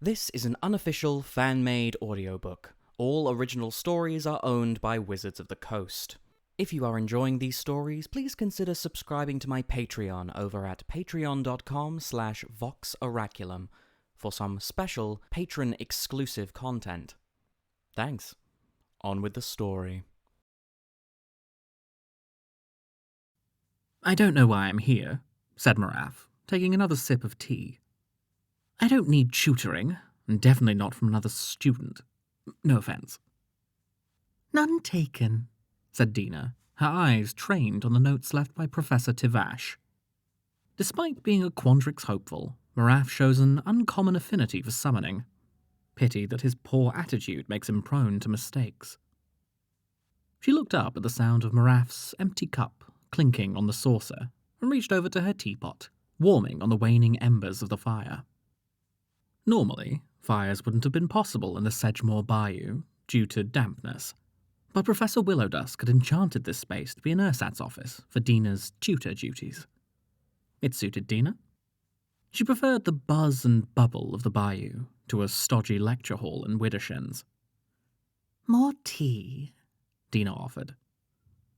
This is an unofficial, fan-made audiobook. All original stories are owned by Wizards of the Coast. If you are enjoying these stories, please consider subscribing to my Patreon over at patreon.com/voxoraculum for some special patron-exclusive content. Thanks. On with the story. "I don't know why I'm here," said Maraf, taking another sip of tea. "I don't need tutoring, and definitely not from another student. No offense." "None taken," said Dina, her eyes trained on the notes left by Professor Tivash. Despite being a Quandrix hopeful, Maraf shows an uncommon affinity for summoning. Pity that his poor attitude makes him prone to mistakes. She looked up at the sound of Maraf's empty cup clinking on the saucer and reached over to her teapot, warming on the waning embers of the fire. Normally, fires wouldn't have been possible in the Sedgemoor Bayou due to dampness, but Professor Willowdusk had enchanted this space to be an ersatz office for Dina's tutor duties. It suited Dina. She preferred the buzz and bubble of the bayou to a stodgy lecture hall in Widdershins. "More tea?" Dina offered.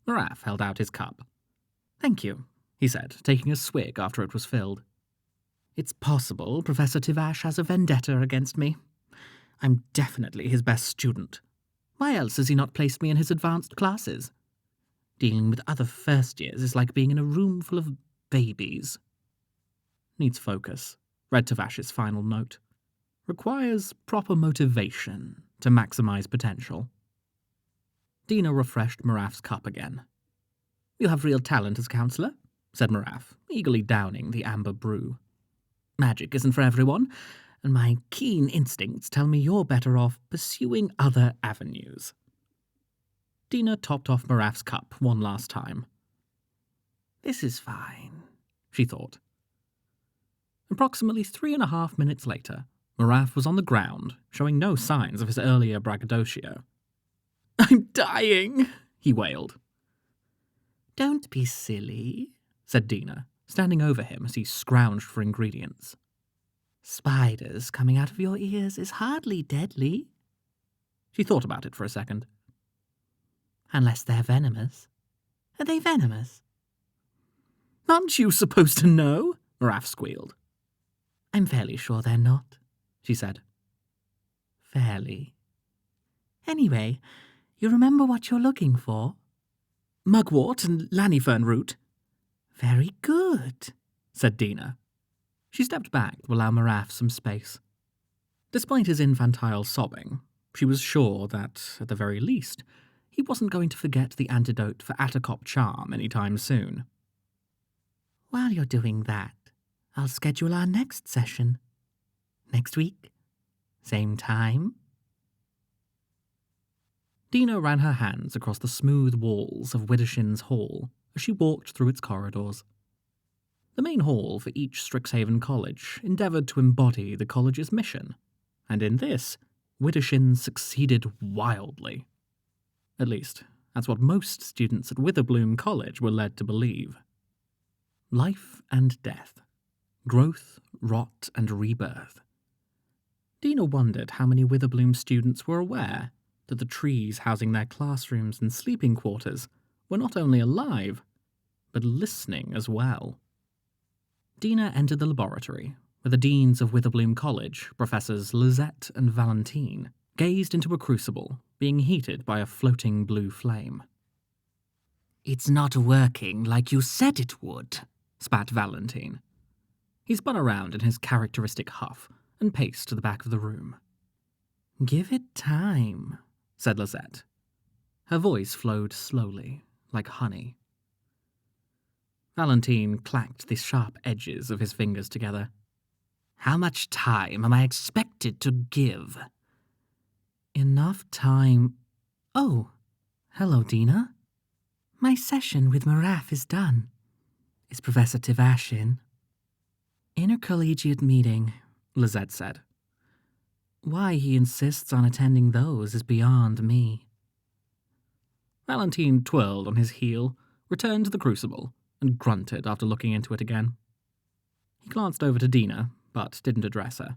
Maraf held out his cup. "Thank you," he said, taking a swig after it was filled. "It's possible Professor Tivash has a vendetta against me. I'm definitely his best student. Why else has he not placed me in his advanced classes? Dealing with other first years is like being in a room full of babies." "Needs focus," read Tavash's final note. "Requires proper motivation to maximize potential." Dina refreshed Maraf's cup again. "You have real talent as counselor," said Maraf, eagerly downing the amber brew. "Magic isn't for everyone, and my keen instincts tell me you're better off pursuing other avenues." Dina topped off Maraf's cup one last time. "This is fine," she thought. Approximately 3.5 minutes later, Maraf was on the ground, showing no signs of his earlier braggadocio. "I'm dying," he wailed. "Don't be silly," said Dina, standing over him as he scrounged for ingredients. "Spiders coming out of your ears is hardly deadly." She thought about it for a second. "Unless they're venomous. Are they venomous?" "Aren't you supposed to know?" Maraf squealed. "I'm fairly sure they're not," she said. "Fairly. Anyway, you remember what you're looking for?" "Mugwort and lannyfern root." "Very good," said Dina. She stepped back to allow Maraf some space. Despite his infantile sobbing, she was sure that, at the very least, he wasn't going to forget the antidote for Atacop charm anytime soon. "While you're doing that, I'll schedule our next session. Next week? Same time?" Dina ran her hands across the smooth walls of Widdershins Hall as she walked through its corridors. The main hall for each Strixhaven college endeavoured to embody the college's mission, and in this, Widdershins succeeded wildly. At least, that's what most students at Witherbloom College were led to believe. Life and death. Growth, rot, and rebirth. Dina wondered how many Witherbloom students were aware that the trees housing their classrooms and sleeping quarters were not only alive, but listening as well. Dina entered the laboratory, where the deans of Witherbloom College, Professors Lizette and Valentine, gazed into a crucible being heated by a floating blue flame. "It's not working like you said it would," spat Valentine. He spun around in his characteristic huff and paced to the back of the room. "Give it time," said Lizette. Her voice flowed slowly, like honey. Valentine clacked the sharp edges of his fingers together. "How much time am I expected to give?" "Enough time." "Oh, hello, Dina. My session with Maraf is done. Is Professor Tivash in?" "Intercollegiate meeting," Lizette said. "Why he insists on attending those is beyond me." Valentine twirled on his heel, returned to the crucible, and grunted after looking into it again. He glanced over to Dina, but didn't address her.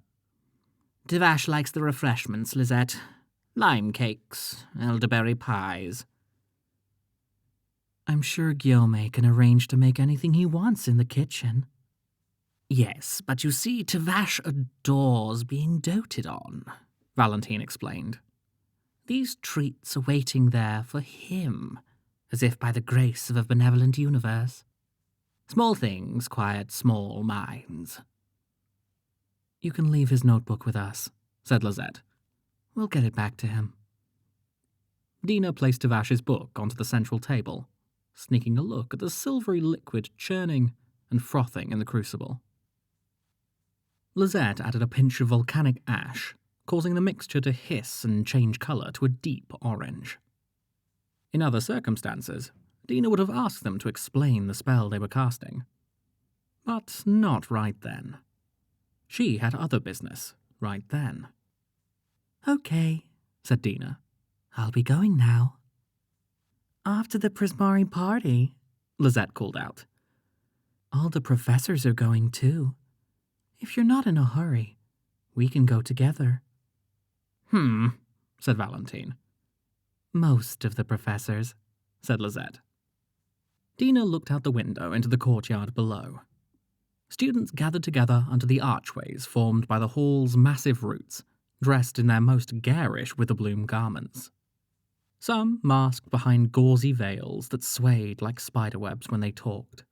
Devash likes the refreshments, Lizette. Lime cakes, elderberry pies. I'm sure Guillaume can arrange to make anything he wants in the kitchen. Yes, but you see, Devash adores being doted on, Valentine explained. These treats are waiting there for him, as if by the grace of a benevolent universe. Small things quiet small minds. You can leave his notebook with us, said Lizette. We'll get it back to him. Dina placed Devash's book onto the central table, sneaking a look at the silvery liquid churning and frothing in the crucible. Lizette added a pinch of volcanic ash, causing the mixture to hiss and change colour to a deep orange. In other circumstances, Dina would have asked them to explain the spell they were casting. But not right then. She had other business right then. Okay, said Dina. I'll be going now. After the Prismari party, Lizette called out. All the professors are going too. If you're not in a hurry, we can go together. Said Valentine. Most of the professors, said Lizette. Dina looked out the window into the courtyard below. Students gathered together under the archways formed by the hall's massive roots, dressed in their most garish Witherbloom garments. Some masked behind gauzy veils that swayed like spiderwebs when they talked.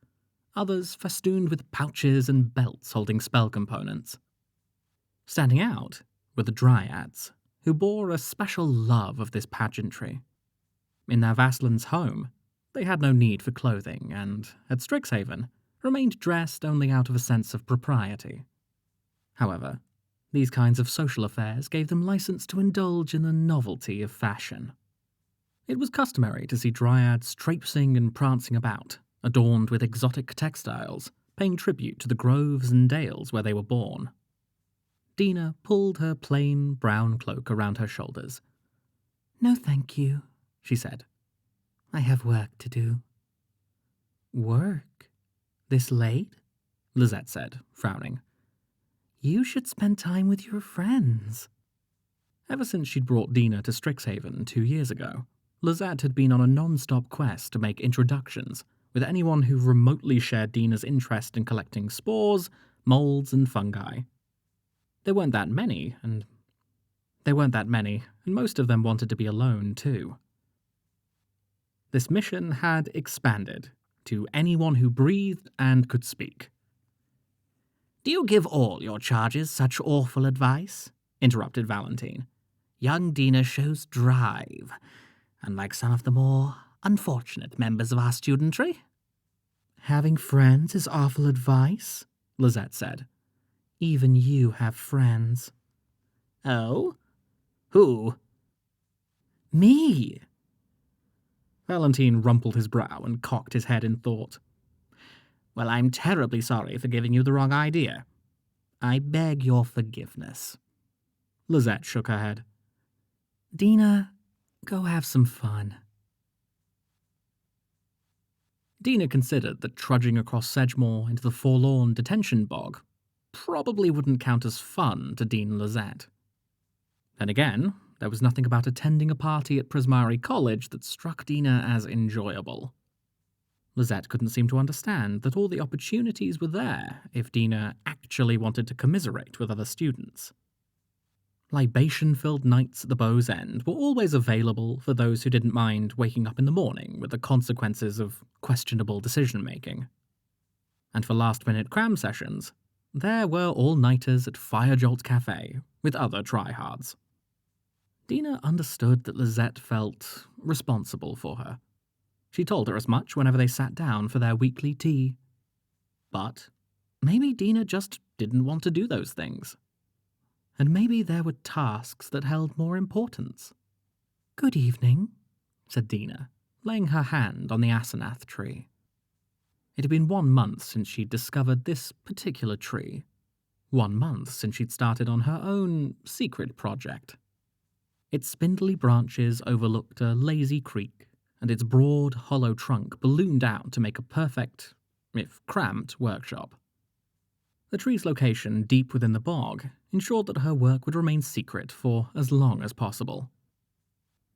Others festooned with pouches and belts holding spell components. Standing out were the dryads, who bore a special love of this pageantry. In their Vasslan's home, they had no need for clothing, and, at Strixhaven, remained dressed only out of a sense of propriety. However, these kinds of social affairs gave them license to indulge in the novelty of fashion. It was customary to see dryads traipsing and prancing about, adorned with exotic textiles, paying tribute to the groves and dales where they were born. Dina pulled her plain brown cloak around her shoulders. No thank you, she said. I have work to do. Work? This late? Lizette said, frowning. You should spend time with your friends. Ever since she'd brought Dina to Strixhaven 2 years ago, Lizette had been on a non-stop quest to make introductions with anyone who remotely shared Dina's interest in collecting spores, molds, and fungi. There weren't that many, and most of them wanted to be alone, too. This mission had expanded to anyone who breathed and could speak. Do you give all your charges such awful advice? Interrupted Valentine. Young Dina shows drive, unlike some of the more unfortunate members of our studentry. Having friends is awful advice, Lizette said. Even you have friends. Oh? Who? Me! Valentine rumpled his brow and cocked his head in thought. Well, I'm terribly sorry for giving you the wrong idea. I beg your forgiveness. Lizette shook her head. Dina, go have some fun. Dina considered that trudging across Sedgemoor into the forlorn detention bog probably wouldn't count as fun to Dean Lizette. Then again, there was nothing about attending a party at Prismari College that struck Dina as enjoyable. Lizette couldn't seem to understand that all the opportunities were there if Dina actually wanted to commiserate with other students. Libation-filled nights at the Bow's End were always available for those who didn't mind waking up in the morning with the consequences of questionable decision-making. And for last-minute cram sessions, there were all-nighters at Firejolt Cafe with other tryhards. Dina understood that Lizette felt responsible for her. She told her as much whenever they sat down for their weekly tea. But maybe Dina just didn't want to do those things. And maybe there were tasks that held more importance. Good evening, said Dina, laying her hand on the Asenath tree. It had been 1 month since she'd discovered this particular tree. 1 month since she'd started on her own secret project. Its spindly branches overlooked a lazy creek, and its broad, hollow trunk ballooned out to make a perfect, if cramped, workshop. The tree's location deep within the bog ensured that her work would remain secret for as long as possible.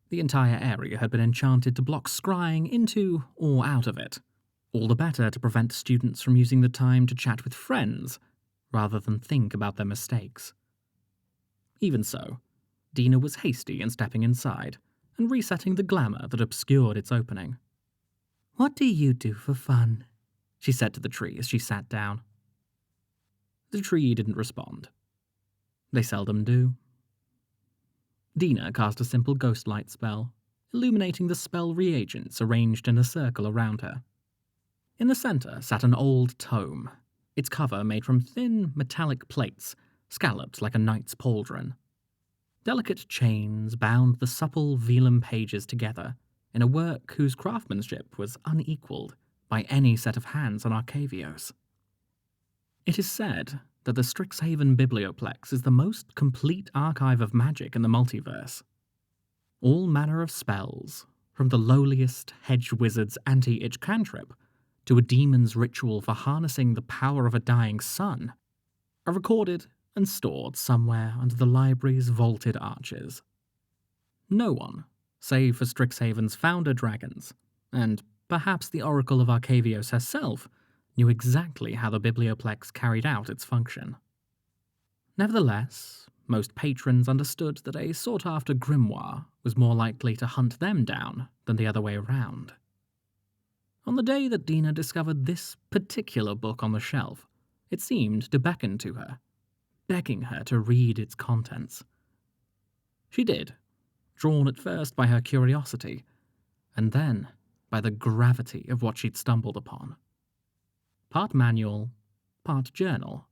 The entire area had been enchanted to block scrying into or out of it, all the better to prevent students from using the time to chat with friends rather than think about their mistakes. Even so, Dina was hasty in stepping inside and resetting the glamour that obscured its opening. "What do you do for fun?" she said to the tree as she sat down. The tree didn't respond. They seldom do. Dina cast a simple ghost light spell, illuminating the spell reagents arranged in a circle around her. In the center sat an old tome, its cover made from thin, metallic plates, scalloped like a knight's pauldron. Delicate chains bound the supple vellum pages together in a work whose craftsmanship was unequalled by any set of hands on Arcavios. It is said that the Strixhaven Biblioplex is the most complete archive of magic in the multiverse. All manner of spells, from the lowliest hedge wizard's anti-itch cantrip to a demon's ritual for harnessing the power of a dying sun, are recorded and stored somewhere under the library's vaulted arches. No one, save for Strixhaven's founder dragons, and perhaps the Oracle of Arcavios herself, knew exactly how the Biblioplex carried out its function. Nevertheless, most patrons understood that a sought-after grimoire was more likely to hunt them down than the other way around. On the day that Dina discovered this particular book on the shelf, it seemed to beckon to her, begging her to read its contents. She did, drawn at first by her curiosity, and then by the gravity of what she'd stumbled upon. Part manual, part journal,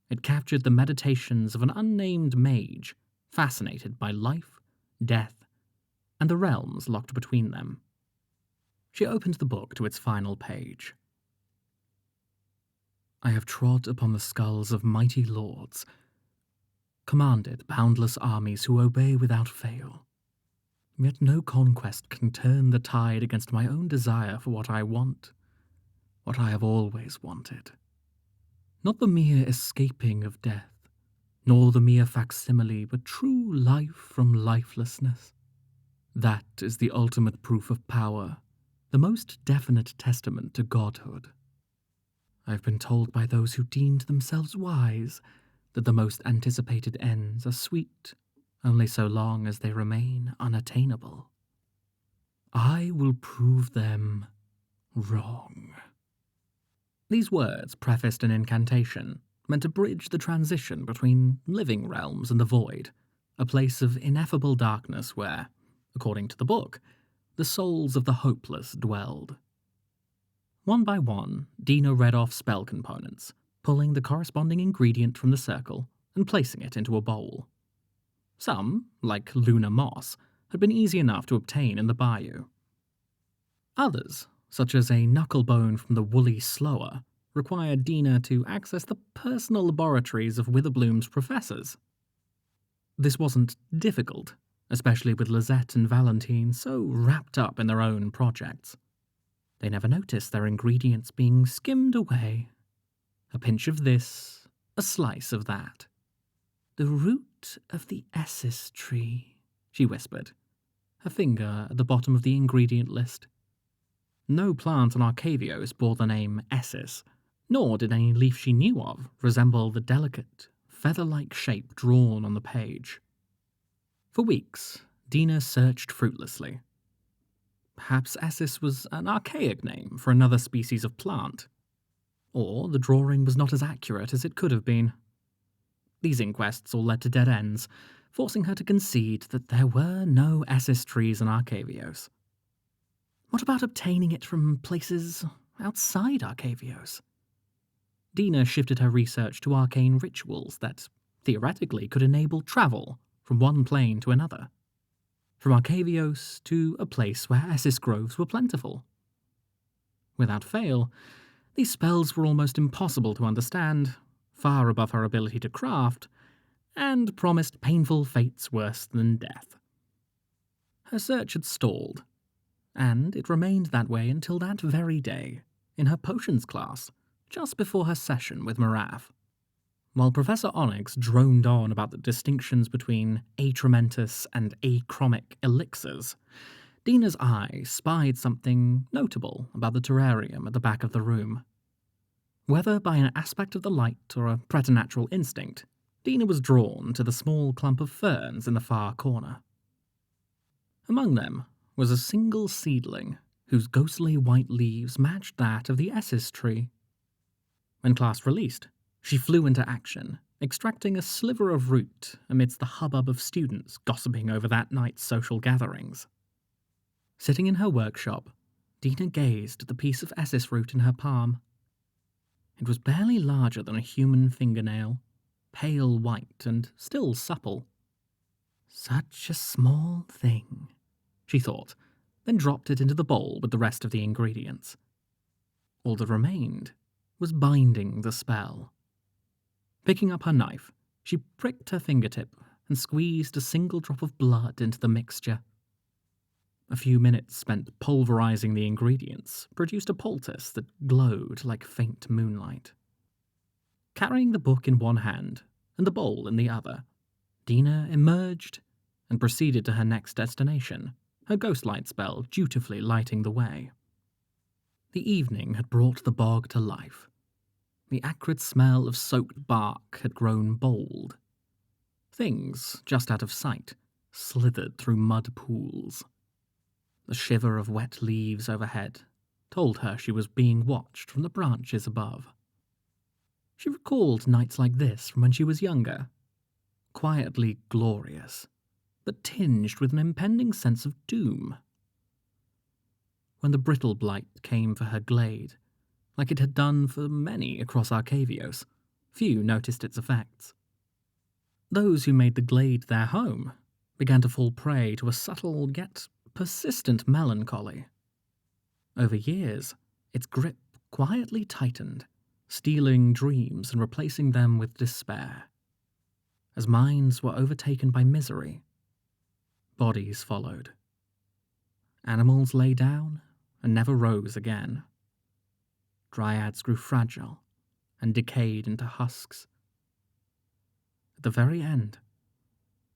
it captured the meditations of an unnamed mage fascinated by life, death, and the realms locked between them. She opened the book to its final page. "I have trod upon the skulls of mighty lords, commanded boundless armies who obey without fail. Yet no conquest can turn the tide against my own desire for what I want, what I have always wanted. Not the mere escaping of death, nor the mere facsimile, but true life from lifelessness. That is the ultimate proof of power, the most definite testament to godhood. I've been told by those who deemed themselves wise that the most anticipated ends are sweet only so long as they remain unattainable. I will prove them wrong." These words prefaced an incantation meant to bridge the transition between living realms and the void, a place of ineffable darkness where, according to the book, the souls of the hopeless dwelled. One by one, Dina read off spell components, pulling the corresponding ingredient from the circle and placing it into a bowl. Some, like lunar moss, had been easy enough to obtain in the bayou. Others, such as a knucklebone from the woolly slower, required Dina to access the personal laboratories of Witherbloom's professors. This wasn't difficult, especially with Lizette and Valentine so wrapped up in their own projects. They never noticed their ingredients being skimmed away. A pinch of this, a slice of that. "The root of the Essis tree," she whispered, her finger at the bottom of the ingredient list. No plant on Arcavios bore the name Essis, nor did any leaf she knew of resemble the delicate, feather-like shape drawn on the page. For weeks, Dina searched fruitlessly. Perhaps Essis was an archaic name for another species of plant. Or the drawing was not as accurate as it could have been. These inquests all led to dead ends, forcing her to concede that there were no Essis trees in Arcavios. What about obtaining it from places outside Arcavios? Dina shifted her research to arcane rituals that, theoretically, could enable travel from one plane to another. From Arcavios to a place where Essis groves were plentiful. Without fail, these spells were almost impossible to understand, far above her ability to craft, and promised painful fates worse than death. Her search had stalled, and it remained that way until that very day, in her potions class, just before her session with Maraf. While Professor Onyx droned on about the distinctions between atramentus and achromic elixirs, Dina's eye spied something notable about the terrarium at the back of the room. Whether by an aspect of the light or a preternatural instinct, Dina was drawn to the small clump of ferns in the far corner. Among them was a single seedling whose ghostly white leaves matched that of the Essis tree. When class released, she flew into action, extracting a sliver of root amidst the hubbub of students gossiping over that night's social gatherings. Sitting in her workshop, Dina gazed at the piece of Essis root in her palm. It was barely larger than a human fingernail, pale white and still supple. Such a small thing, she thought, then dropped it into the bowl with the rest of the ingredients. All that remained was binding the spell. Picking up her knife, she pricked her fingertip and squeezed a single drop of blood into the mixture. A few minutes spent pulverizing the ingredients produced a poultice that glowed like faint moonlight. Carrying the book in one hand and the bowl in the other, Dina emerged and proceeded to her next destination, her ghostlight spell dutifully lighting the way. The evening had brought the bog to life. The acrid smell of soaked bark had grown bold. Things, just out of sight, slithered through mud pools. The shiver of wet leaves overhead told her she was being watched from the branches above. She recalled nights like this from when she was younger, quietly glorious, but tinged with an impending sense of doom. When the brittle blight came for her glade, like it had done for many across Arcavios, few noticed its effects. Those who made the glade their home began to fall prey to a subtle yet persistent melancholy. Over years, its grip quietly tightened, stealing dreams and replacing them with despair. As minds were overtaken by misery, bodies followed. Animals lay down and never rose again. Dryads grew fragile and decayed into husks. At the very end,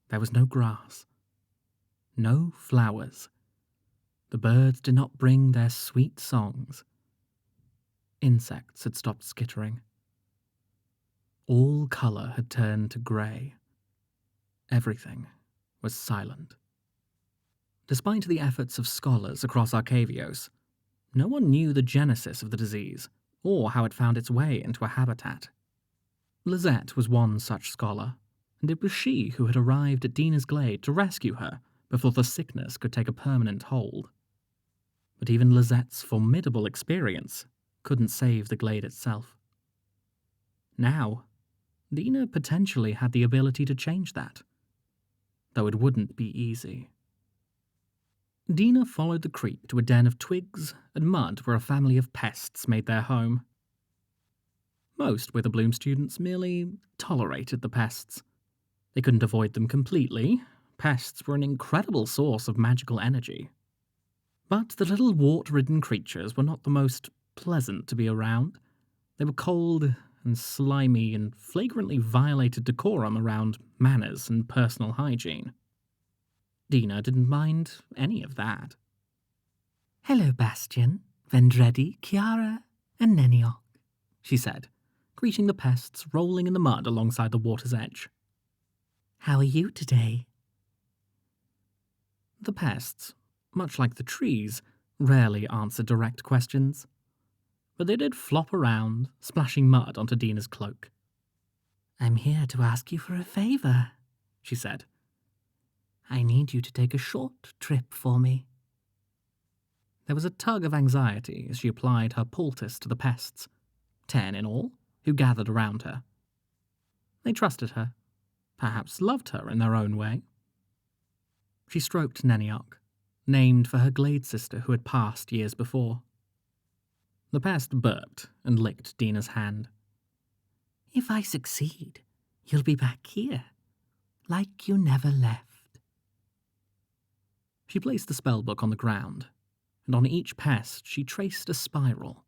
there was no grass, no flowers. The birds did not bring their sweet songs. Insects had stopped skittering. All colour had turned to grey. Everything was silent. Despite the efforts of scholars across Arcavios, no one knew the genesis of the disease or how it found its way into a habitat. Lizette was one such scholar, and it was she who had arrived at Dina's glade to rescue her before the sickness could take a permanent hold. But even Lizette's formidable experience couldn't save the glade itself. Now, Dina potentially had the ability to change that, though it wouldn't be easy. Dina followed the creek to a den of twigs and mud where a family of pests made their home. Most Witherbloom students merely tolerated the pests. They couldn't avoid them completely. Pests were an incredible source of magical energy. But the little wart-ridden creatures were not the most pleasant to be around. They were cold and slimy and flagrantly violated decorum around manners and personal hygiene. Dina didn't mind any of that. "Hello, Bastian, Vendredi, Chiara, and Neniok," she said, greeting the pests rolling in the mud alongside the water's edge. "How are you today?" The pests, much like the trees, rarely answered direct questions, but they did flop around, splashing mud onto Dina's cloak. "I'm here to ask you for a favour," she said. "I need you to take a short trip for me." There was a tug of anxiety as she applied her poultice to the pests, 10 in all, who gathered around her. They trusted her, perhaps loved her in their own way. She stroked Neniok, named for her glade sister who had passed years before. The pest burped and licked Dina's hand. "If I succeed, you'll be back here, like you never left." She placed the spellbook on the ground, and on each pest she traced a spiral,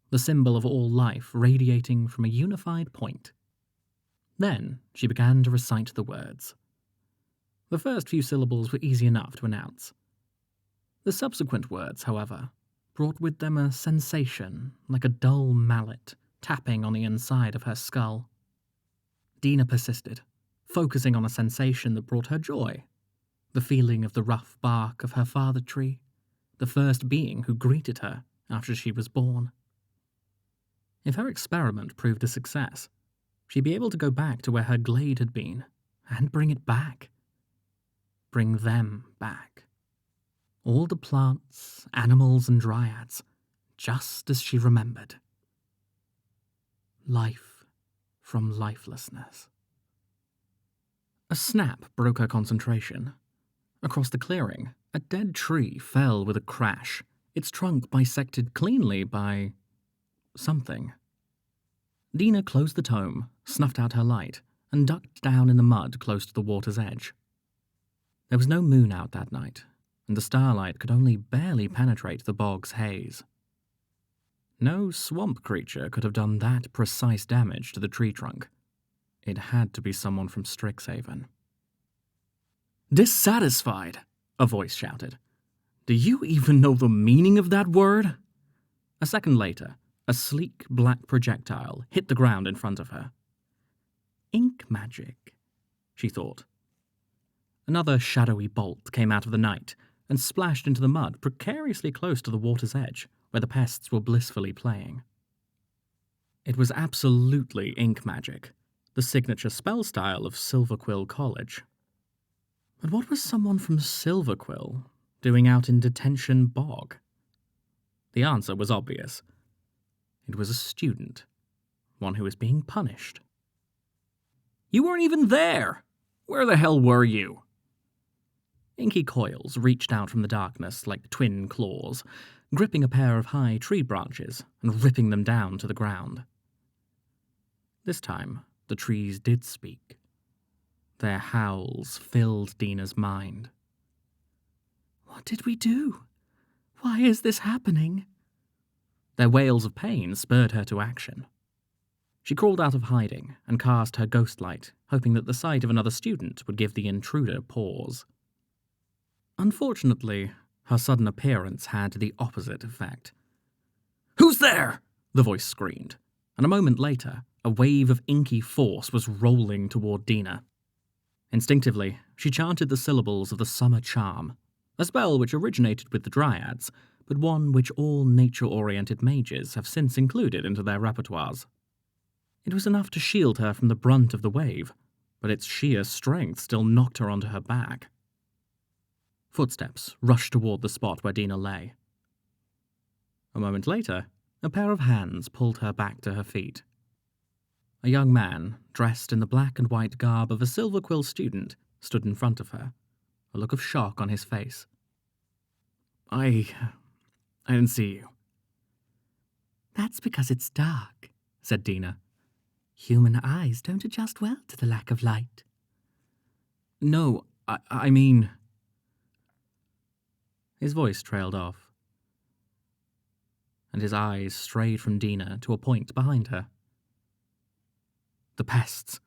the symbol of all life radiating from a unified point. Then she began to recite the words. The first few syllables were easy enough to announce. The subsequent words, however, brought with them a sensation like a dull mallet tapping on the inside of her skull. Dina persisted, focusing on a sensation that brought her joy, the feeling of the rough bark of her father tree, the first being who greeted her after she was born. If her experiment proved a success, she'd be able to go back to where her glade had been and bring it back. Bring them back. All the plants, animals, and dryads, just as she remembered. Life from lifelessness. A snap broke her concentration. Across the clearing, a dead tree fell with a crash, its trunk bisected cleanly by something. Dina closed the tome, snuffed out her light, and ducked down in the mud close to the water's edge. There was no moon out that night, and the starlight could only barely penetrate the bog's haze. No swamp creature could have done that precise damage to the tree trunk. It had to be someone from Strixhaven. "Dissatisfied," a voice shouted. "Do you even know the meaning of that word?" A second later, a sleek black projectile hit the ground in front of her. Ink magic, she thought. Another shadowy bolt came out of the night and splashed into the mud precariously close to the water's edge, where the pests were blissfully playing. It was absolutely ink magic, the signature spell style of Witherbloom College. But what was someone from Witherbloom doing out in Detention Bog? The answer was obvious. It was a student, one who was being punished. "You weren't even there! Where the hell were you?" Inky coils reached out from the darkness like twin claws, gripping a pair of high tree branches and ripping them down to the ground. This time, the trees did speak. Their howls filled Dina's mind. "What did we do? Why is this happening?" Their wails of pain spurred her to action. She crawled out of hiding and cast her ghost light, hoping that the sight of another student would give the intruder pause. Unfortunately, her sudden appearance had the opposite effect. "Who's there?" the voice screamed, and a moment later, a wave of inky force was rolling toward Dina. Instinctively, she chanted the syllables of the summer charm, a spell which originated with the dryads, but one which all nature-oriented mages have since included into their repertoires. It was enough to shield her from the brunt of the wave, but its sheer strength still knocked her onto her back. Footsteps rushed toward the spot where Dina lay. A moment later, a pair of hands pulled her back to her feet. A young man, dressed in the black and white garb of a Witherbloom student, stood in front of her, a look of shock on his face. I didn't see you." "That's because it's dark," said Dina. "Human eyes don't adjust well to the lack of light." "No, I mean..." His voice trailed off, and his eyes strayed from Dina to a point behind her. The pests.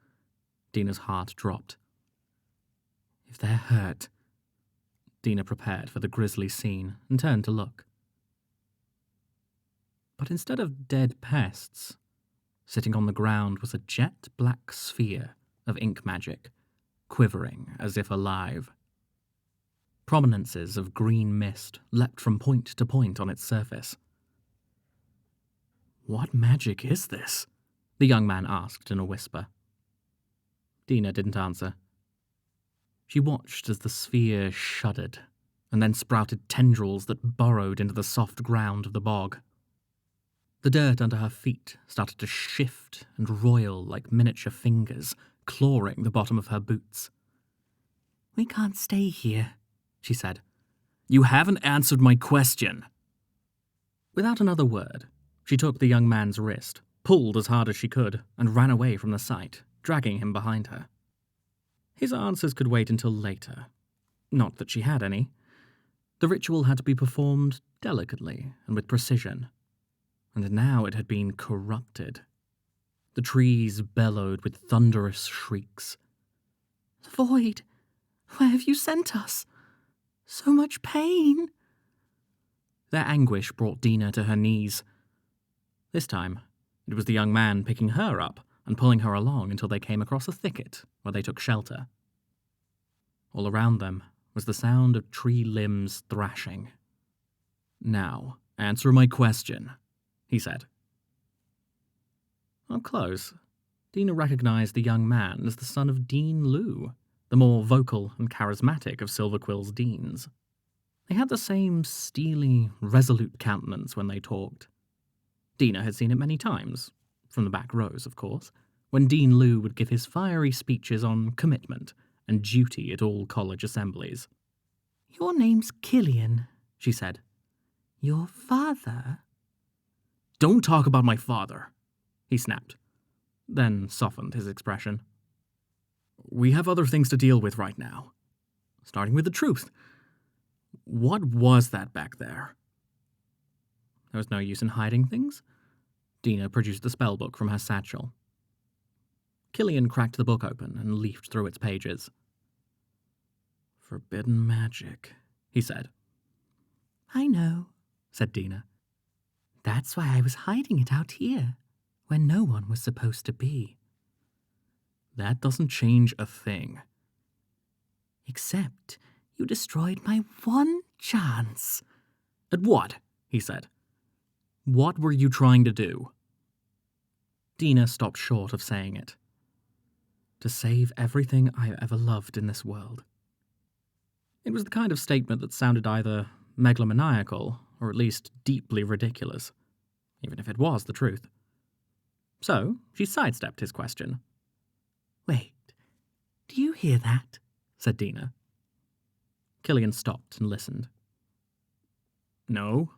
Dina's heart dropped. If they're hurt... Dina prepared for the grisly scene and turned to look. But instead of dead pests, sitting on the ground was a jet-black sphere of ink magic, quivering as if alive. Prominences of green mist leapt from point to point on its surface. "What magic is this?" the young man asked in a whisper. Dina didn't answer. She watched as the sphere shuddered, and then sprouted tendrils that burrowed into the soft ground of the bog. The dirt under her feet started to shift and roil like miniature fingers, clawing the bottom of her boots. "We can't stay here," she said. "You haven't answered my question." Without another word, she took the young man's wrist, pulled as hard as she could, and ran away from the sight, dragging him behind her. His answers could wait until later. Not that she had any. The ritual had to be performed delicately and with precision, and now it had been corrupted. The trees bellowed with thunderous shrieks. The void! Where have you sent us? So much pain! Their anguish brought Dina to her knees. This time, it was the young man picking her up and pulling her along until they came across a thicket where they took shelter. All around them was the sound of tree limbs thrashing. "Now, answer my question," he said. Up close, Dina recognized the young man as the son of Dean Lou, the more vocal and charismatic of Silverquill's deans. They had the same steely, resolute countenance when they talked. Dina had seen it many times, from the back rows, of course, when Dean Lou would give his fiery speeches on commitment and duty at all college assemblies. Your name's Killian, she said. Your father? Don't talk about my father, he snapped, then softened his expression. We have other things to deal with right now. Starting with the truth. What was that back there? There was no use in hiding things. Dina produced the spellbook from her satchel. Killian cracked the book open and leafed through its pages. Forbidden magic, he said. I know, said Dina. That's why I was hiding it out here, where no one was supposed to be. That doesn't change a thing. Except you destroyed my one chance. At what? He said. What were you trying to do? Dina stopped short of saying it. To save everything I ever loved in this world. It was the kind of statement that sounded either megalomaniacal or at least deeply ridiculous, even if it was the truth. So she sidestepped his question. Wait, do you hear that? Said Dina. Killian stopped and listened. No.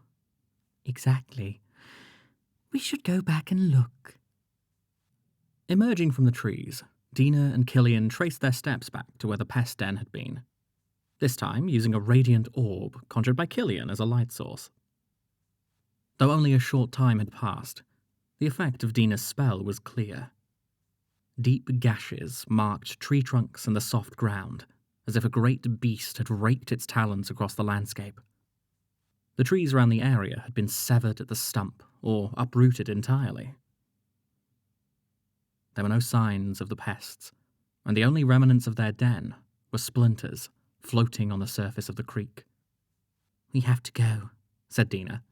Exactly. We should go back and look. Emerging from the trees, Dina and Killian traced their steps back to where the pest den had been, this time using a radiant orb conjured by Killian as a light source. Though only a short time had passed, the effect of Dina's spell was clear. Deep gashes marked tree trunks and the soft ground, as if a great beast had raked its talons across the landscape. The trees around the area had been severed at the stump or uprooted entirely. There were no signs of the pests, and the only remnants of their den were splinters floating on the surface of the creek. We have to go, said Dina.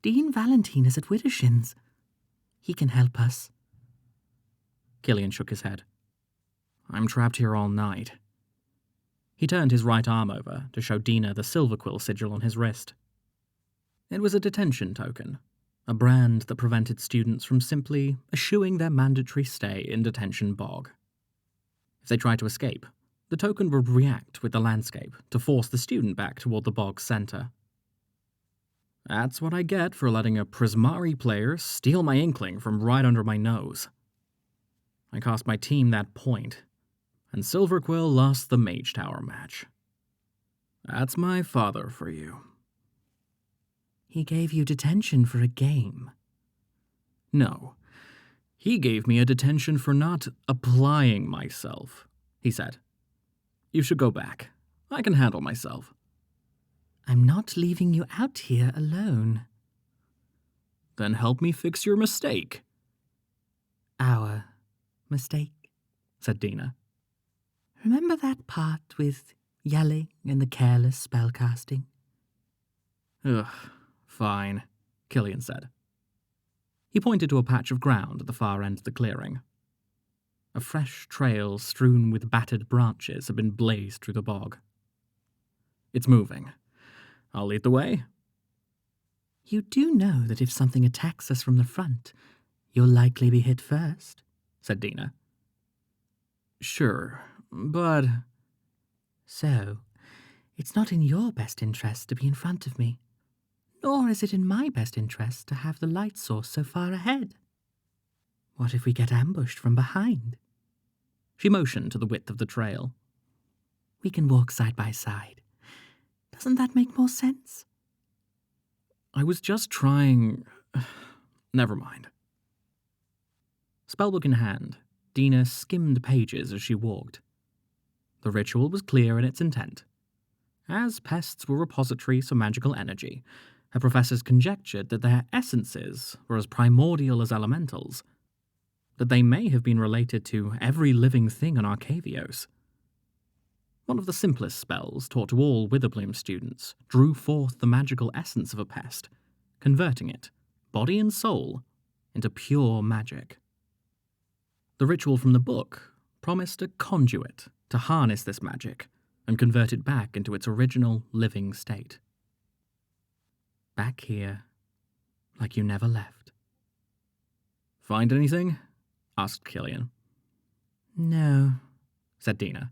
Dean Valentine is at Widdershin's. He can help us. Killian shook his head. I'm trapped here all night. He turned his right arm over to show Dina the Silverquill sigil on his wrist. It was a detention token, a brand that prevented students from simply eschewing their mandatory stay in detention bog. If they tried to escape, the token would react with the landscape to force the student back toward the bog's center. That's what I get for letting a Prismari player steal my inkling from right under my nose. I cost my team that point, and Silverquill lost the Mage Tower match. That's my father for you. He gave you detention for a game. No, he gave me a detention for not applying myself, he said. You should go back. I can handle myself. I'm not leaving you out here alone. Then help me fix your mistake. Our mistake, said Dina. Remember that part with yelling and the careless spellcasting? Ugh, fine, Killian said. He pointed to a patch of ground at the far end of the clearing. A fresh trail strewn with battered branches had been blazed through the bog. It's moving. I'll lead the way. You do know that if something attacks us from the front, you'll likely be hit first, said Dina. Sure, but... So, it's not in your best interest to be in front of me, nor is it in my best interest to have the light source so far ahead. What if we get ambushed from behind? She motioned to the width of the trail. We can walk side by side. Doesn't that make more sense? I was just trying... Never mind. Spellbook in hand, Dina skimmed pages as she walked. The ritual was clear in its intent. As pests were repositories for magical energy, her professors conjectured that their essences were as primordial as elementals, that they may have been related to every living thing on Arcavios. One of the simplest spells taught to all Witherbloom students drew forth the magical essence of a pest, converting it, body and soul, into pure magic. The ritual from the book promised a conduit to harness this magic and convert it back into its original living state. Back here, like you never left. "Find anything?" asked Killian. No, Said Dina.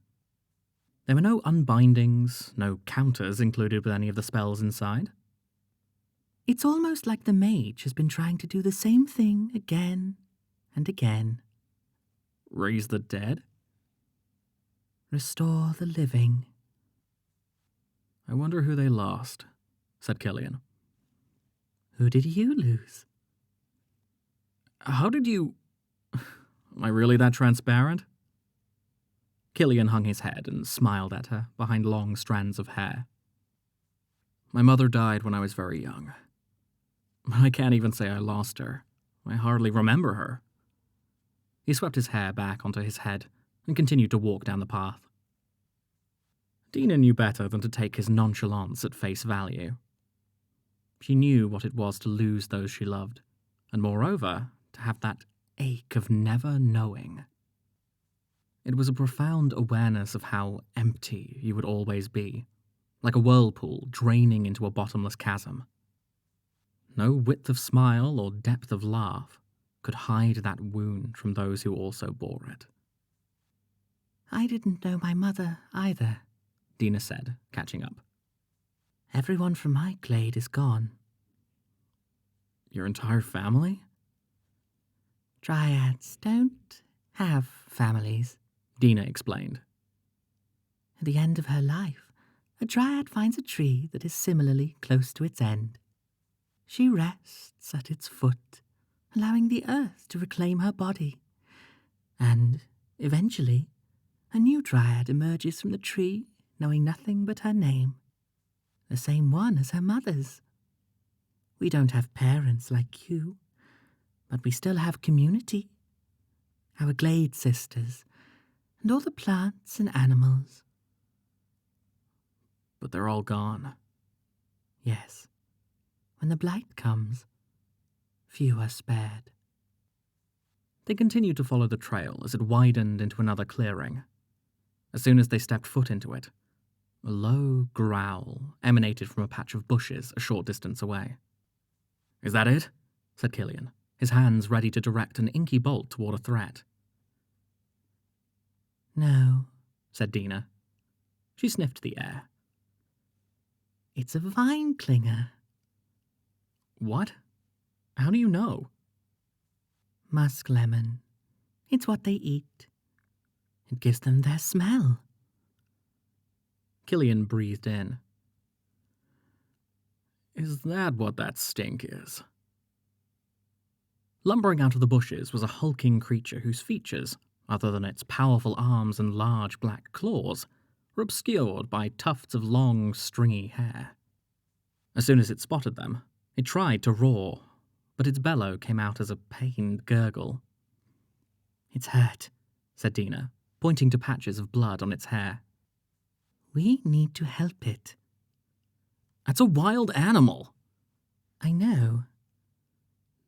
There were no unbindings, no counters included with any of the spells inside. it's almost like the mage has been trying to do the same thing again and again. Raise the dead? Restore the living. I wonder who they lost, said Killian. Who did you lose? How did you... Am I really that transparent? Killian hung his head and smiled at her behind long strands of hair. My mother died when I was very young. I can't even say I lost her. I hardly remember her. He swept his hair back onto his head and continued to walk down the path. Dina knew better than to take his nonchalance at face value. She knew what it was to lose those she loved, and moreover, to have that ache of never knowing. It was a profound awareness of how empty you would always be, like a whirlpool draining into a bottomless chasm. No width of smile or depth of laugh could hide that wound from those who also bore it. I didn't know my mother either, Dina said, catching up. Everyone from my glade is gone. Your entire family? Dryads don't have families, Dina explained. At the end of her life, a dryad finds a tree that is similarly close to its end. She rests at its foot, allowing the earth to reclaim her body. And, eventually, a new dryad emerges from the tree, knowing nothing but her name. The same one as her mother's. We don't have parents like you, but we still have community. Our glade sisters, and all the plants and animals. But they're all gone. Yes. When the blight comes, few are spared. They continued to follow the trail as it widened into another clearing. As soon as they stepped foot into it, a low growl emanated from a patch of bushes a short distance away. Is that it? Said Killian, his hands ready to direct an inky bolt toward a threat. No, said Dina. She sniffed the air. It's a vine clinger. What? How do you know? Musk lemon. It's what they eat. It gives them their smell. Killian breathed in. Is that what that stink is? Lumbering out of the bushes was a hulking creature whose features, other than its powerful arms and large black claws, were obscured by tufts of long, stringy hair. As soon as it spotted them, it tried to roar, but its bellow came out as a pained gurgle. It's hurt, said Dina, pointing to patches of blood on its hair. We need to help it. That's a wild animal. I know.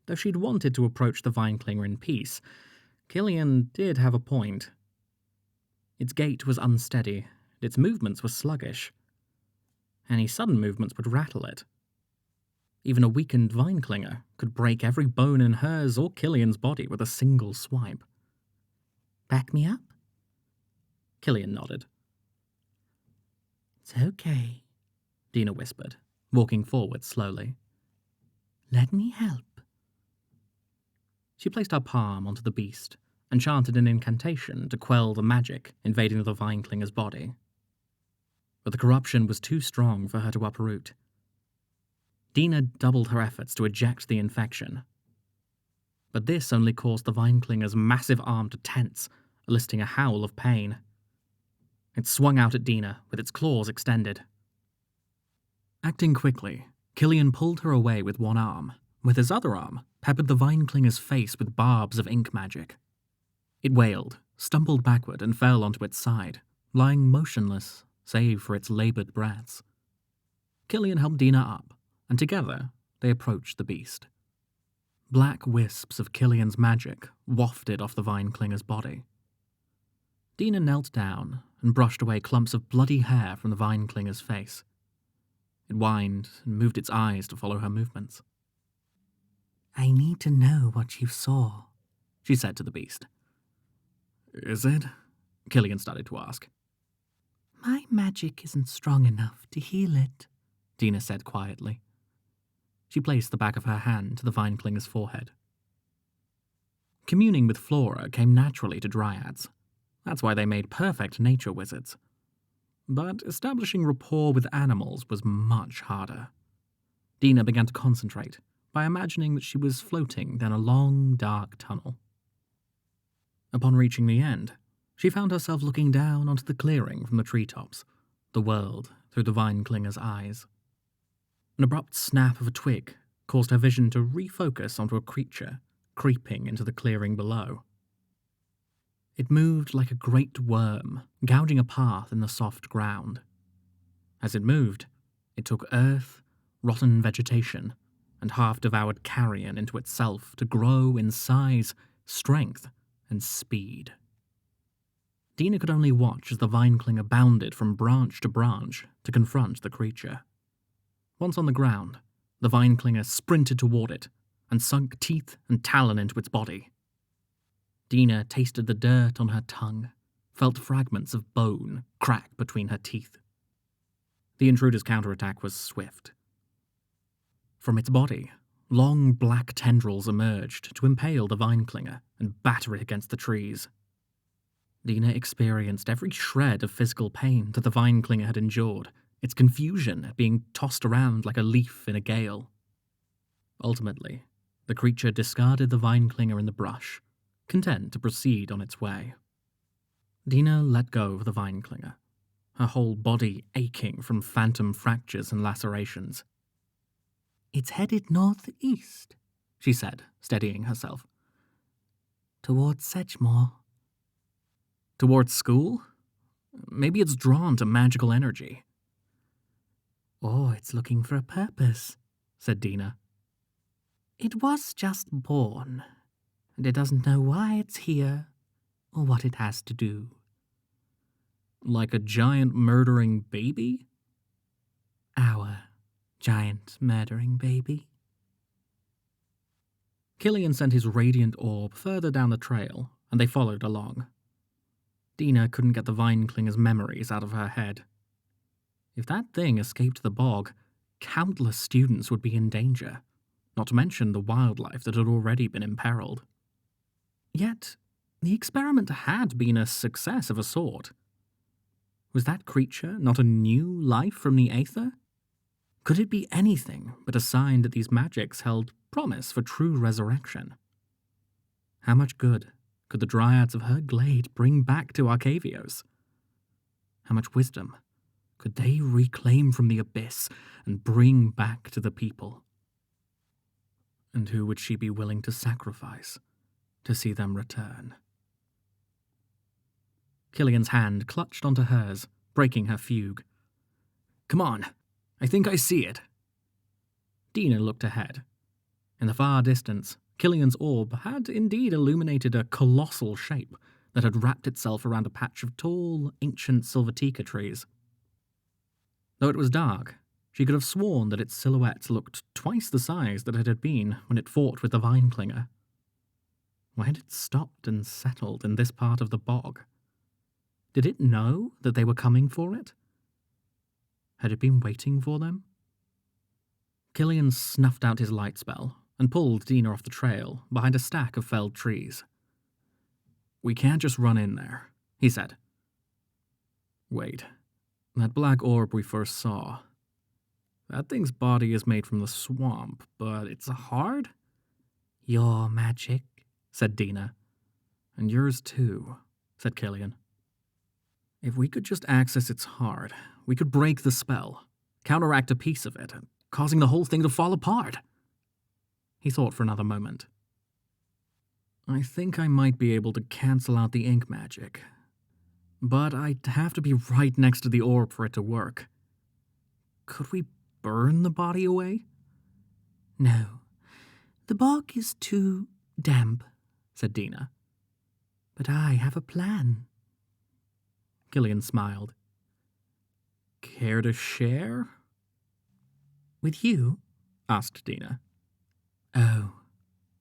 Though she'd wanted to approach the vine-clinger in peace, Killian did have a point. Its gait was unsteady, and its movements were sluggish. Any sudden movements would rattle it. Even a weakened vine-clinger could break every bone in hers or Killian's body with a single swipe. Back me up? Killian nodded. It's okay, Dina whispered, walking forward slowly. Let me help. She placed her palm onto the beast and chanted an incantation to quell the magic invading the vine-clinger's body. But the corruption was too strong for her to uproot. Dina doubled her efforts to eject the infection. But this only caused the vine-clinger's massive arm to tense, eliciting a howl of pain. It swung out at Dina, with its claws extended. Acting quickly, Killian pulled her away with one arm. With his other arm, peppered the vine-clinger's face with barbs of ink magic. It wailed, stumbled backward, and fell onto its side, lying motionless, save for its laboured breaths. Killian helped Dina up, and together they approached the beast. Black wisps of Killian's magic wafted off the vine-clinger's body. Dina knelt down and brushed away clumps of bloody hair from the vine-clinger's face. It whined and moved its eyes to follow her movements. I need to know what you saw, she said to the beast. Is it? Killian started to ask. My magic isn't strong enough to heal it, Dina said quietly. She placed the back of her hand to the vine-clinger's forehead. Communing with flora came naturally to dryads. That's why they made perfect nature wizards. But establishing rapport with animals was much harder. Dina began to concentrate by imagining that she was floating down a long, dark tunnel. Upon reaching the end, she found herself looking down onto the clearing from the treetops, the world through the vine-clinger's eyes. An abrupt snap of a twig caused her vision to refocus onto a creature creeping into the clearing below. It moved like a great worm, gouging a path in the soft ground. As it moved, it took earth, rotten vegetation, and half-devoured carrion into itself to grow in size, strength, and speed. Dina could only watch as the vine-clinger bounded from branch to branch to confront the creature. Once on the ground, the vine-clinger sprinted toward it and sunk teeth and talon into its body. Dina tasted the dirt on her tongue, felt fragments of bone crack between her teeth. The intruder's counterattack was swift. From its body, long black tendrils emerged to impale the vine-clinger and batter it against the trees. Dina experienced every shred of physical pain that the vine-clinger had endured, its confusion at being tossed around like a leaf in a gale. Ultimately, the creature discarded the vine-clinger in the brush, content to proceed on its way. Dina let go of the vine-clinger, her whole body aching from phantom fractures and lacerations. It's headed northeast, she said, steadying herself. Towards Sedgemoor. Towards school? Maybe it's drawn to magical energy. Or it's looking for a purpose, said Dina. It was just born, and it doesn't know why it's here or what it has to do. Like a giant murdering baby? Our giant murdering baby. Killian sent his radiant orb further down the trail, and they followed along. Dina couldn't get the vine-clinger's memories out of her head. If that thing escaped the bog, countless students would be in danger, not to mention the wildlife that had already been imperiled. Yet, the experiment had been a success of a sort. Was that creature not a new life from the aether? Could it be anything but a sign that these magics held promise for true resurrection? How much good could the dryads of her glade bring back to Arcavios? How much wisdom could they reclaim from the abyss and bring back to the people? And who would she be willing to sacrifice to see them return? Killian's hand clutched onto hers, breaking her fugue. Come on, I think I see it. Dina looked ahead. In the far distance, Killian's orb had indeed illuminated a colossal shape that had wrapped itself around a patch of tall, ancient Silvertica trees. Though it was dark, she could have sworn that its silhouette looked twice the size that it had been when it fought with the vine-clinger. Why had it stopped and settled in this part of the bog? Did it know that they were coming for it? Had it been waiting for them? Killian snuffed out his light spell and pulled Dina off the trail behind a stack of felled trees. We can't just run in there, he said. Wait, that black orb we first saw. That thing's body is made from the swamp, but it's hard? Your magic, said Dina. And yours too, said Killian. If we could just access its heart, we could break the spell, counteract a piece of it, causing the whole thing to fall apart. He thought for another moment. I think I might be able to cancel out the ink magic, but I'd have to be right next to the orb for it to work. Could we burn the body away? No. The bark is too damp, said Dina. But I have a plan. Killian smiled. Care to share? With you? Asked Dina. Oh,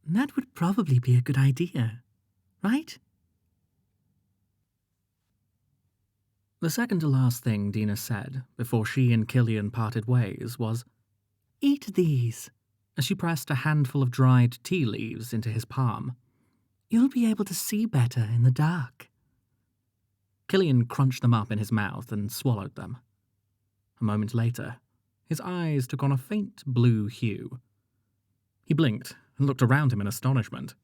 that would probably be a good idea, right? The second to last thing Dina said before she and Killian parted ways was, Eat these, as she pressed a handful of dried tea leaves into his palm. You'll be able to see better in the dark. Killian crunched them up in his mouth and swallowed them. A moment later, his eyes took on a faint blue hue. He blinked and looked around him in astonishment.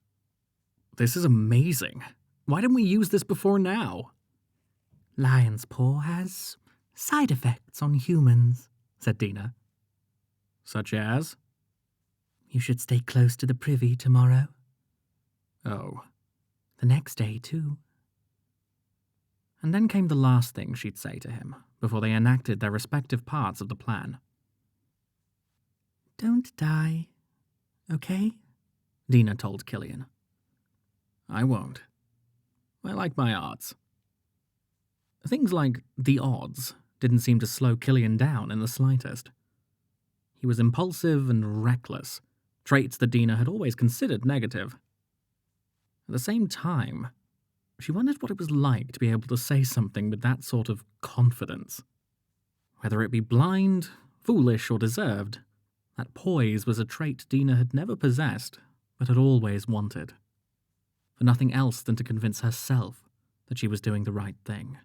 This is amazing. Why didn't we use this before now? Lion's paw has side effects on humans, said Dina. Such as? You should stay close to the privy tomorrow. Oh. The next day, too. And then came the last thing she'd say to him before they enacted their respective parts of the plan. Don't die, okay? Dina told Killian. I won't. I like my odds. Things like the odds didn't seem to slow Killian down in the slightest. He was impulsive and reckless, traits that Dina had always considered negative. At the same time, she wondered what it was like to be able to say something with that sort of confidence. Whether it be blind, foolish, or deserved, that poise was a trait Dina had never possessed, but had always wanted. For nothing else than to convince herself that she was doing the right thing.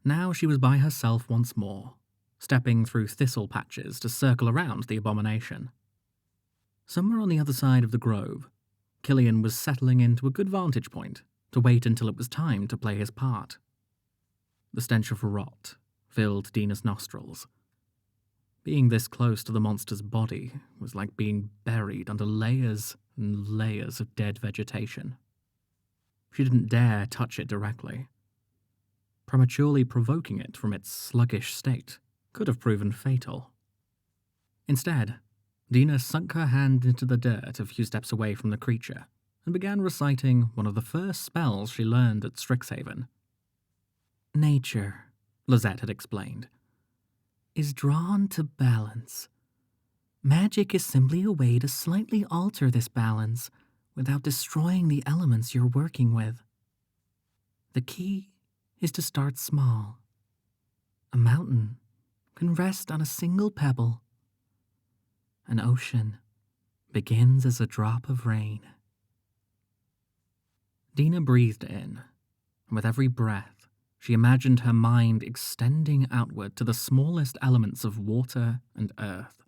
Now she was by herself once more, stepping through thistle patches to circle around the abomination. Somewhere on the other side of the grove, Killian was settling into a good vantage point to wait until it was time to play his part. The stench of rot filled Dina's nostrils. Being this close to the monster's body was like being buried under layers and layers of dead vegetation. She didn't dare touch it directly. Prematurely provoking it from its sluggish state could have proven fatal. Instead, Dina sunk her hand into the dirt a few steps away from the creature and began reciting one of the first spells she learned at Strixhaven. Nature, Lizette had explained, is drawn to balance. Magic is simply a way to slightly alter this balance without destroying the elements you're working with. The key is to start small. A mountain can rest on a single pebble. An ocean begins as a drop of rain. Dina breathed in, and with every breath, she imagined her mind extending outward to the smallest elements of water and earth,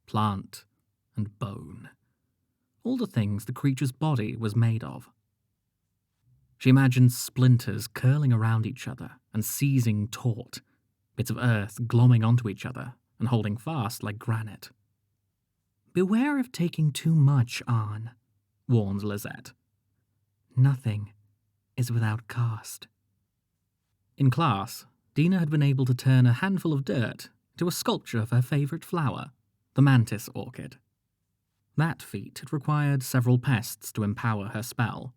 plant and bone, all the things the creature's body was made of. She imagined splinters curling around each other and seizing taut, bits of earth glomming onto each other and holding fast like granite. Beware of taking too much on, warned Lizette. Nothing is without cost. In class, Dina had been able to turn a handful of dirt into a sculpture of her favourite flower, the mantis orchid. That feat had required several pests to empower her spell.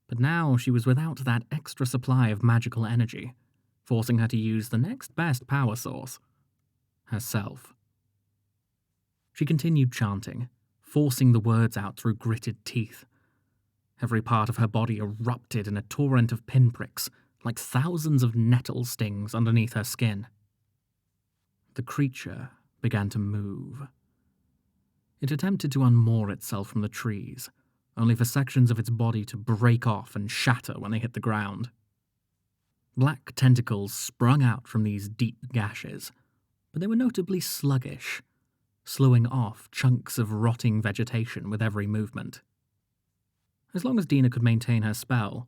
But now she was without that extra supply of magical energy, forcing her to use the next best power source, herself. She continued chanting, forcing the words out through gritted teeth. Every part of her body erupted in a torrent of pinpricks, like thousands of nettle stings underneath her skin. The creature began to move. It attempted to unmoor itself from the trees, only for sections of its body to break off and shatter when they hit the ground. Black tentacles sprung out from these deep gashes, but they were notably sluggish, slowing off chunks of rotting vegetation with every movement. As long as Dina could maintain her spell,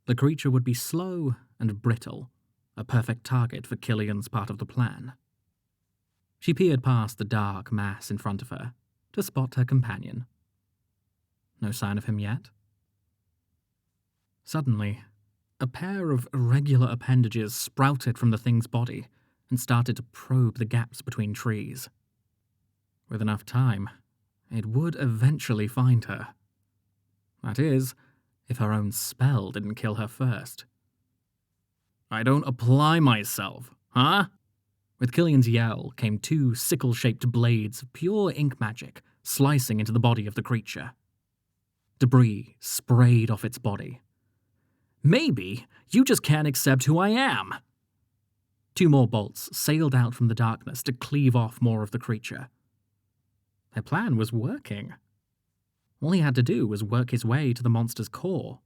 the creature would be slow and brittle, a perfect target for Killian's part of the plan. She peered past the dark mass in front of her to spot her companion. No sign of him yet. Suddenly, a pair of irregular appendages sprouted from the thing's body and started to probe the gaps between trees. With enough time, it would eventually find her. That is, if her own spell didn't kill her first. "I don't apply myself, huh?" With Killian's yell came two sickle-shaped blades of pure ink magic slicing into the body of the creature. Debris sprayed off its body. "Maybe you just can't accept who I am." Two more bolts sailed out from the darkness to cleave off more of the creature. Their plan was working. All he had to do was work his way to the monster's core.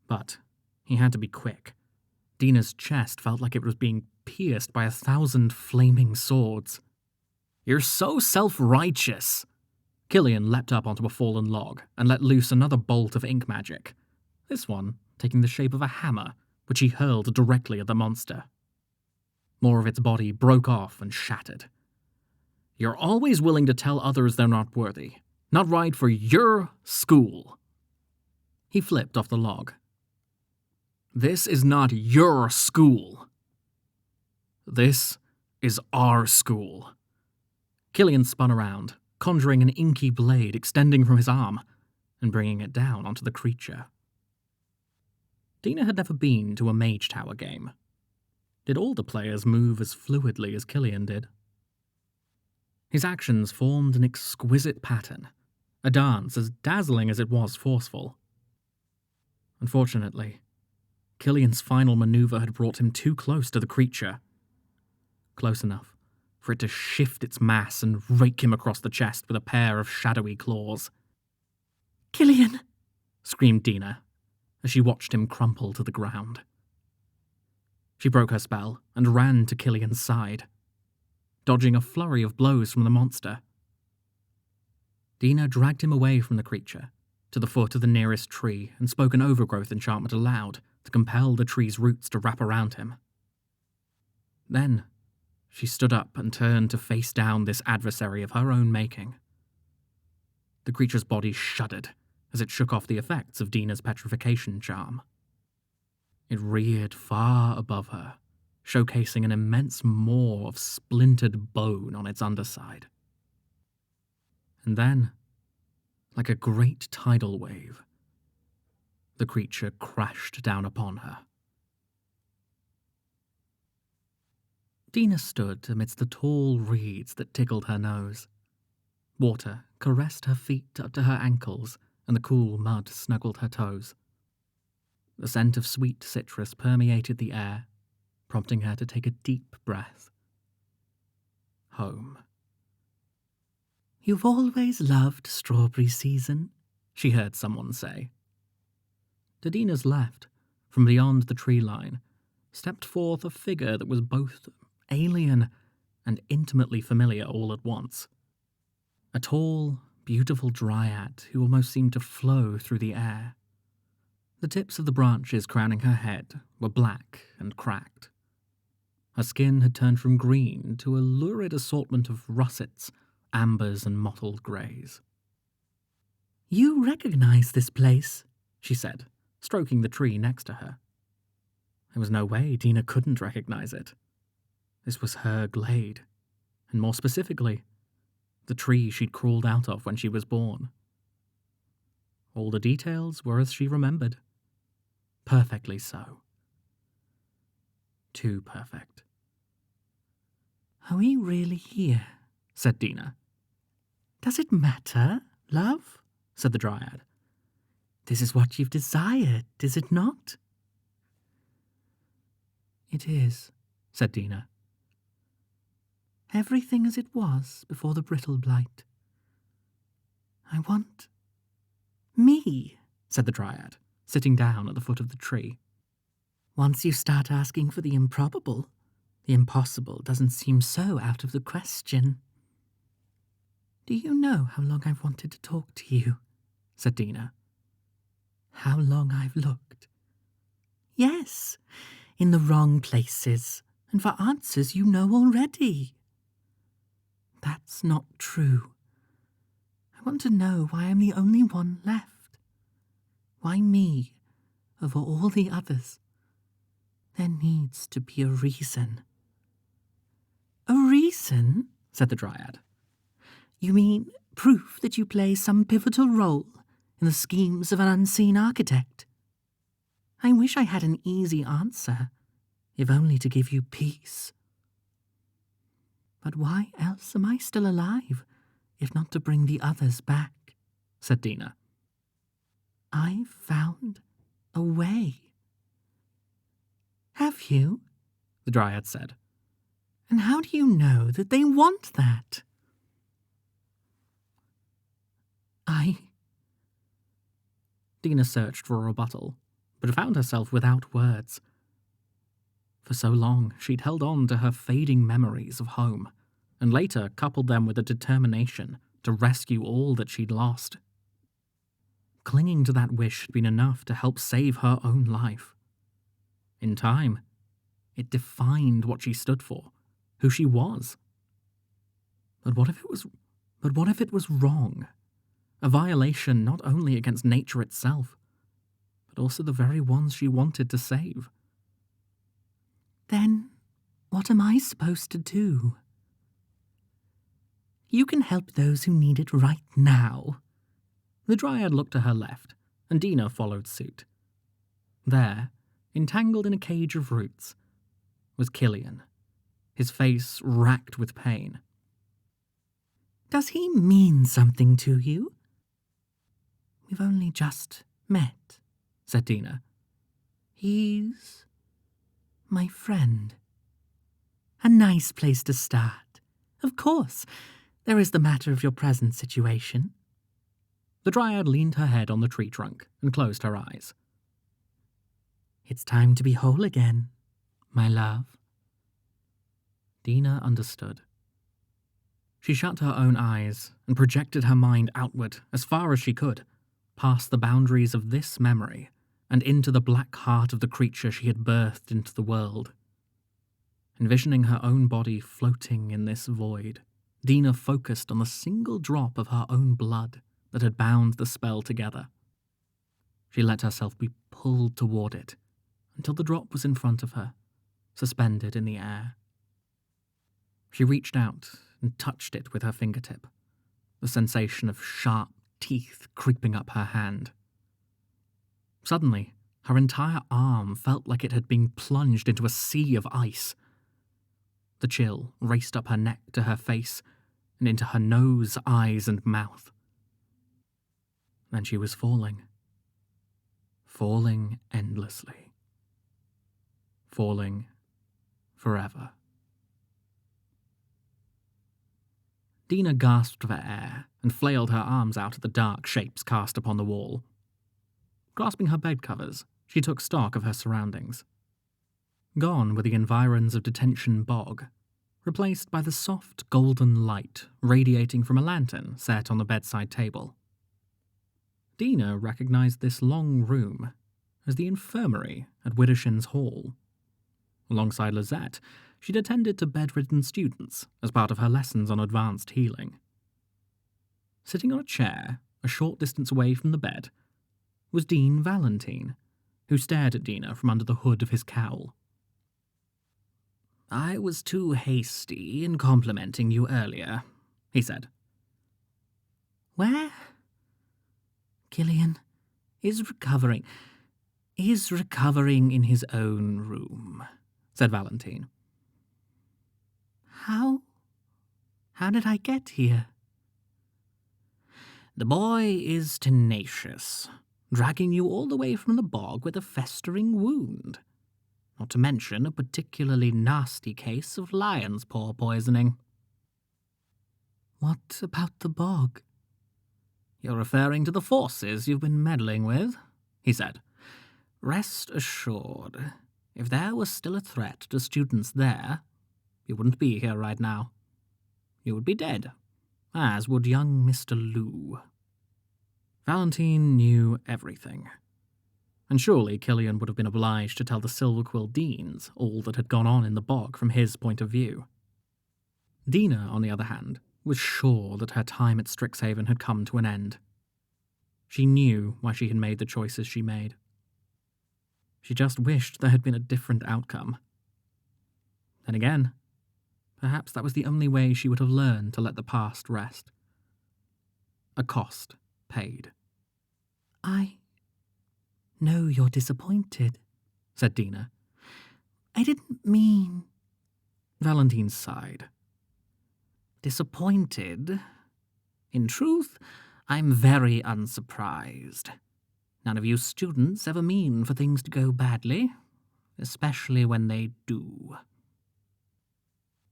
But he had to be quick. Dina's chest felt like it was being pierced by 1,000 flaming swords. "You're so self-righteous." Killian leapt up onto a fallen log and let loose another bolt of ink magic, this one taking the shape of a hammer, which he hurled directly at the monster. More of its body broke off and shattered. "You're always willing to tell others they're not worthy. Not right for your school." He flipped off the log. "This is not your school. This is our school." Killian spun around, conjuring an inky blade extending from his arm and bringing it down onto the creature. Dina had never been to a Mage Tower game. Did all the players move as fluidly as Killian did? His actions formed an exquisite pattern, a dance as dazzling as it was forceful. Unfortunately, Killian's final maneuver had brought him too close to the creature. Close enough for it to shift its mass and rake him across the chest with a pair of shadowy claws. Killian! Screamed Dina, as she watched him crumple to the ground. She broke her spell and ran to Killian's side, dodging a flurry of blows from the monster. Dina dragged him away from the creature, to the foot of the nearest tree, and spoke an overgrowth enchantment aloud to compel the tree's roots to wrap around him. Then, she stood up and turned to face down this adversary of her own making. The creature's body shuddered as it shook off the effects of Dina's petrification charm. It reared far above her, showcasing an immense maw of splintered bone on its underside. And then, like a great tidal wave, the creature crashed down upon her. Dina stood amidst the tall reeds that tickled her nose. Water caressed her feet up to her ankles, and the cool mud snuggled her toes. The scent of sweet citrus permeated the air, prompting her to take a deep breath. Home. "You've always loved strawberry season," she heard someone say. To Dina's left, from beyond the tree line, stepped forth a figure that was both alien and intimately familiar all at once. A tall, beautiful dryad who almost seemed to flow through the air. The tips of the branches crowning her head were black and cracked. Her skin had turned from green to a lurid assortment of russets, ambers, and mottled greys. "You recognize this place," she said, stroking the tree next to her. There was no way Dina couldn't recognize it. This was her glade, and more specifically, the tree she'd crawled out of when she was born. All the details were as she remembered. Perfectly so. Too perfect. "Are we really here?" said Dina. "Does it matter, love?" said the dryad. "This is what you've desired, is it not?" "It is," said Dina. "Everything as it was before the brittle blight. I want me," said the dryad, sitting down at the foot of the tree. "Once you start asking for the improbable, the impossible doesn't seem so out of the question." Do you know how long I've wanted to talk to you? Said Dina. How long I've looked. Yes, in the wrong places, and for answers you know already. That's not true. I want to know why I'm the only one left. Why me, over all the others? There needs to be a reason. A reason? Said the dryad. You mean proof that you play some pivotal role in the schemes of an unseen architect? I wish I had an easy answer, if only to give you peace. But why else am I still alive, if not to bring the others back? Said Dina. I've found a way. Have you? The dryad said. And how do you know that they want that? Dina searched for a rebuttal, but found herself without words. For so long, she'd held on to her fading memories of home, and later coupled them with a determination to rescue all that she'd lost. Clinging to that wish had been enough to help save her own life. In time, it defined what she stood for, who she was. But what if it was wrong? A violation not only against nature itself, but also the very ones she wanted to save. Then, what am I supposed to do? You can help those who need it right now. The dryad looked to her left, and Dina followed suit. There, entangled in a cage of roots, was Killian, his face racked with pain. Does he mean something to you? We've only just met, said Dina. He's my friend. A nice place to start. Of course, there is the matter of your present situation. The dryad leaned her head on the tree trunk and closed her eyes. It's time to be whole again, my love. Dina understood. She shut her own eyes and projected her mind outward as far as she could, past the boundaries of this memory and into the black heart of the creature she had birthed into the world. Envisioning her own body floating in this void, Dina focused on the single drop of her own blood that had bound the spell together. She let herself be pulled toward it until the drop was in front of her, suspended in the air. She reached out and touched it with her fingertip, the sensation of sharp teeth creeping up her hand. Suddenly, her entire arm felt like it had been plunged into a sea of ice. The chill raced up her neck to her face and into her nose, eyes, and mouth. Then she was falling. Falling endlessly. Falling forever. Dina gasped for air and flailed her arms out at the dark shapes cast upon the wall. Grasping her bed covers, she took stock of her surroundings. Gone were the environs of Detention Bog, replaced by the soft golden light radiating from a lantern set on the bedside table. Dina recognized this long room as the infirmary at Widdershin's Hall. Alongside Lizette, she'd attended to bedridden students as part of her lessons on advanced healing. Sitting on a chair, a short distance away from the bed, was Dean Valentine, who stared at Dina from under the hood of his cowl. I was too hasty in complimenting you earlier, he said. Where? Killian is recovering. He's recovering in his own room, said Valentine. How did I get here? The boy is tenacious, dragging you all the way from the bog with a festering wound. Not to mention a particularly nasty case of lion's paw poisoning. What about the bog? You're referring to the forces you've been meddling with, he said. Rest assured, if there was still a threat to students there, you wouldn't be here right now. You would be dead, as would young Mr. Lou. Valentine knew everything. And surely Killian would have been obliged to tell the Silverquill Deans all that had gone on in the bog from his point of view. Dina, on the other hand, was sure that her time at Strixhaven had come to an end. She knew why she had made the choices she made. She just wished there had been a different outcome. Then again, perhaps that was the only way she would have learned to let the past rest. A cost paid. I know you're disappointed, said Dina. I didn't mean... Valentine sighed. Disappointed? In truth, I'm very unsurprised. None of you students ever mean for things to go badly, especially when they do.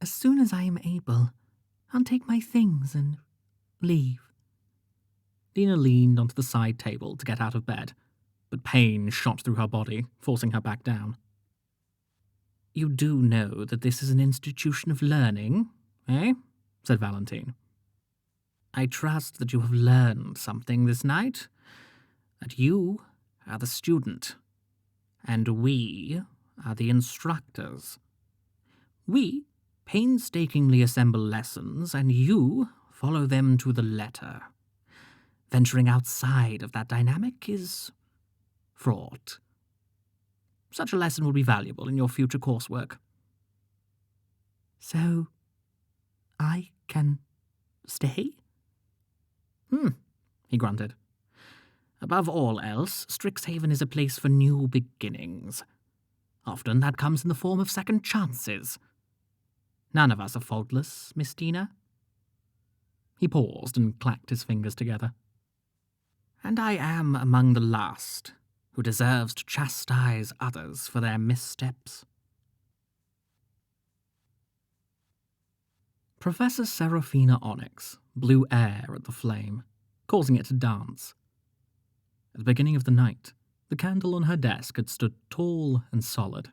As soon as I am able, I'll take my things and leave. Dina leaned onto the side table to get out of bed, but pain shot through her body, forcing her back down. You do know that this is an institution of learning, eh? Said Valentine. I trust that you have learned something this night, that you are the student, and we are the instructors. We painstakingly assemble lessons, and you follow them to the letter. Venturing outside of that dynamic is fraught. Such a lesson will be valuable in your future coursework. So, I can stay? He grunted. Above all else, Strixhaven is a place for new beginnings. Often that comes in the form of second chances. None of us are faultless, Miss Dina. He paused and clacked his fingers together. And I am among the last who deserves to chastise others for their missteps. Professor Seraphina Onyx blew air at the flame, causing it to dance. At the beginning of the night, the candle on her desk had stood tall and solid.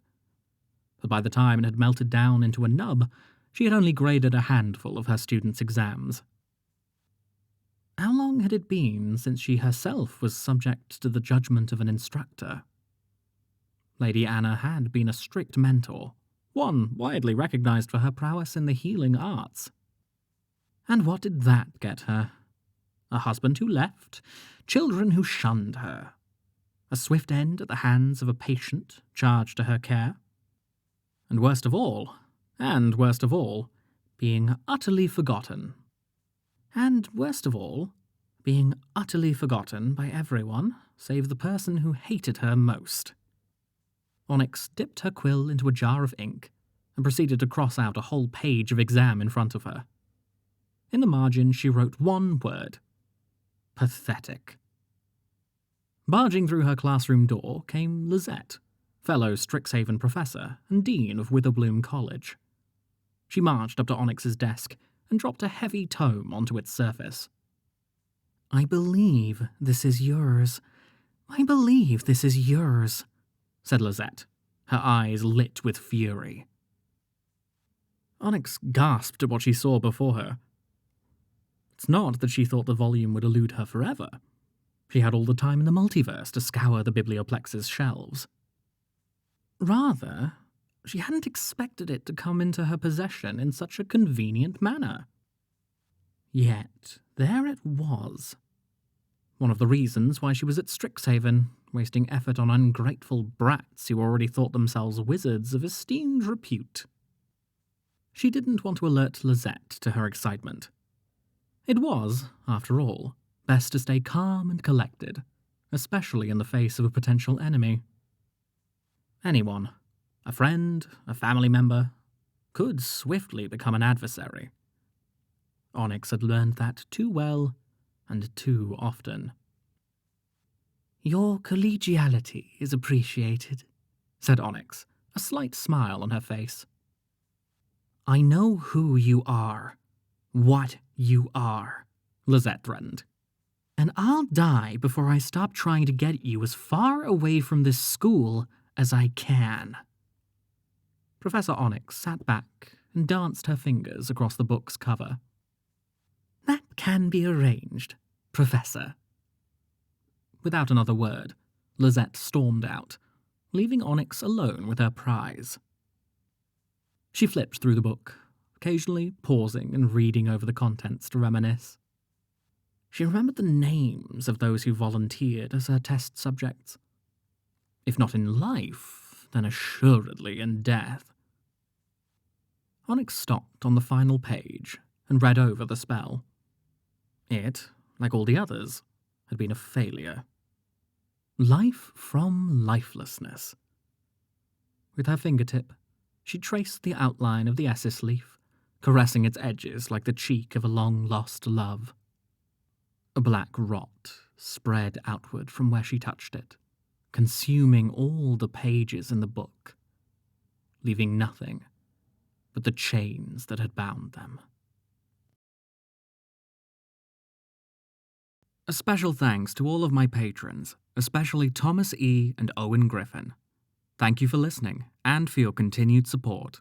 But by the time it had melted down into a nub, she had only graded a handful of her students' exams. How long had it been since she herself was subject to the judgment of an instructor? Lady Anna had been a strict mentor, one widely recognized for her prowess in the healing arts. And what did that get her? A husband who left, children who shunned her, a swift end at the hands of a patient charged to her care, and worst of all, being utterly forgotten. And worst of all, being utterly forgotten by everyone save the person who hated her most. Onyx dipped her quill into a jar of ink and proceeded to cross out a whole page of exam in front of her. In the margin, she wrote one word: pathetic. Barging through her classroom door came Lizette, fellow Strixhaven professor and dean of Witherbloom College. She marched up to Onyx's desk and dropped a heavy tome onto its surface. I believe this is yours. I believe this is yours, said Lizette, her eyes lit with fury. Onyx gasped at what she saw before her. It's not that she thought the volume would elude her forever. She had all the time in the multiverse to scour the Biblioplex's shelves. Rather, she hadn't expected it to come into her possession in such a convenient manner. Yet, there it was. One of the reasons why she was at Strixhaven, wasting effort on ungrateful brats who already thought themselves wizards of esteemed repute. She didn't want to alert Lizette to her excitement. It was, after all, best to stay calm and collected, especially in the face of a potential enemy. Anyone, a friend, a family member, could swiftly become an adversary. Onyx had learned that too well and too often. Your collegiality is appreciated, said Onyx, a slight smile on her face. I know who you are, what you are, Lizette threatened. And I'll die before I stop trying to get you as far away from this school as I can. Professor Onyx sat back and danced her fingers across the book's cover. That can be arranged, Professor. Without another word, Lizette stormed out, leaving Onyx alone with her prize. She flipped through the book, occasionally pausing and reading over the contents to reminisce. She remembered the names of those who volunteered as her test subjects. If not in life, then assuredly in death. Onyx stopped on the final page and read over the spell. It, like all the others, had been a failure. Life from lifelessness. With her fingertip, she traced the outline of the Essis leaf, caressing its edges like the cheek of a long-lost love. A black rot spread outward from where she touched it, consuming all the pages in the book, leaving nothing but the chains that had bound them. A special thanks to all of my patrons, especially Thomas E. and Owen Griffin. Thank you for listening and for your continued support.